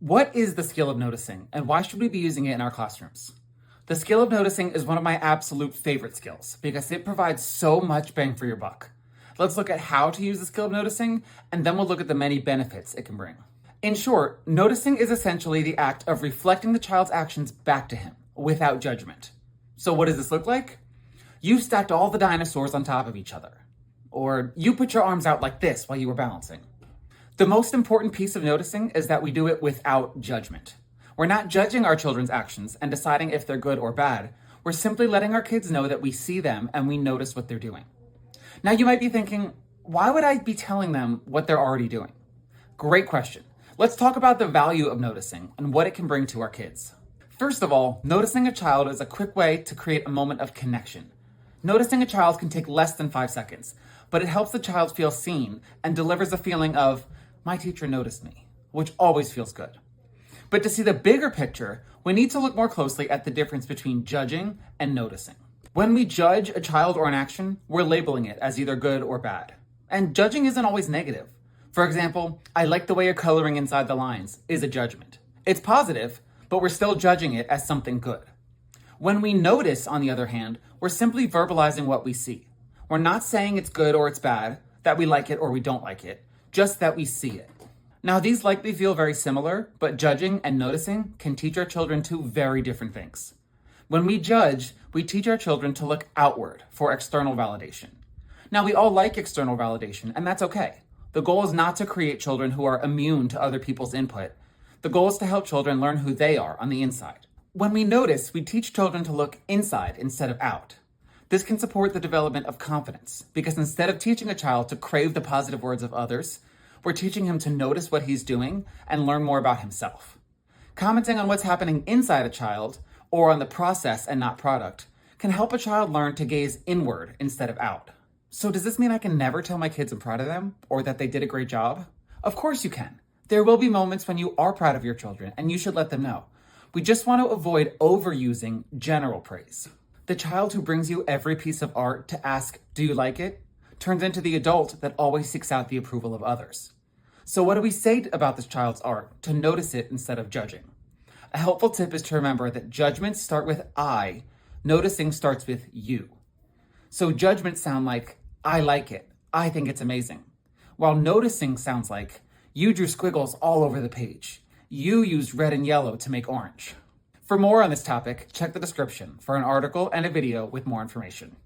What is the skill of noticing, and why should we be using it in our classrooms? The skill of noticing is one of my absolute favorite skills because it provides so much bang for your buck. Let's look at how to use the skill of noticing, and then we'll look at the many benefits it can bring. In short, noticing is essentially the act of reflecting the child's actions back to him without judgment. So what does this look like? You stacked all the dinosaurs on top of each other. Or you put your arms out like this while you were balancing. The most important piece of noticing is that we do it without judgment. We're not judging our children's actions and deciding if they're good or bad. We're simply letting our kids know that we see them and we notice what they're doing. Now you might be thinking, why would I be telling them what they're already doing? Great question. Let's talk about the value of noticing and what it can bring to our kids. First of all, noticing a child is a quick way to create a moment of connection. Noticing a child can take less than 5 seconds, but it helps the child feel seen and delivers a feeling of, my teacher noticed me, which always feels good. But to see the bigger picture, we need to look more closely at the difference between judging and noticing. When we judge a child or an action, we're labeling it as either good or bad. And judging isn't always negative. For example, I like the way you're coloring inside the lines is a judgment. It's positive, but we're still judging it as something good. When we notice, on the other hand, we're simply verbalizing what we see. We're not saying it's good or it's bad, that we like it or we don't like it, just that we see it. Now, these likely feel very similar, but judging and noticing can teach our children two very different things. When we judge, we teach our children to look outward for external validation. Now, we all like external validation, and that's okay. The goal is not to create children who are immune to other people's input. The goal is to help children learn who they are on the inside. When we notice, we teach children to look inside instead of out. This can support the development of confidence, because instead of teaching a child to crave the positive words of others, we're teaching him to notice what he's doing and learn more about himself. Commenting on what's happening inside a child, or on the process and not product, can help a child learn to gaze inward instead of out. So does this mean I can never tell my kids I'm proud of them, or that they did a great job? Of course you can. There will be moments when you are proud of your children, and you should let them know. We just want to avoid overusing general praise. The child who brings you every piece of art to ask, do you like it, turns into the adult that always seeks out the approval of others. So what do we say about this child's art to notice it instead of judging? A helpful tip is to remember that judgments start with I, noticing starts with you. So judgments sound like, I like it, I think it's amazing. While noticing sounds like, you drew squiggles all over the page. You used red and yellow to make orange. For more on this topic, check the description for an article and a video with more information.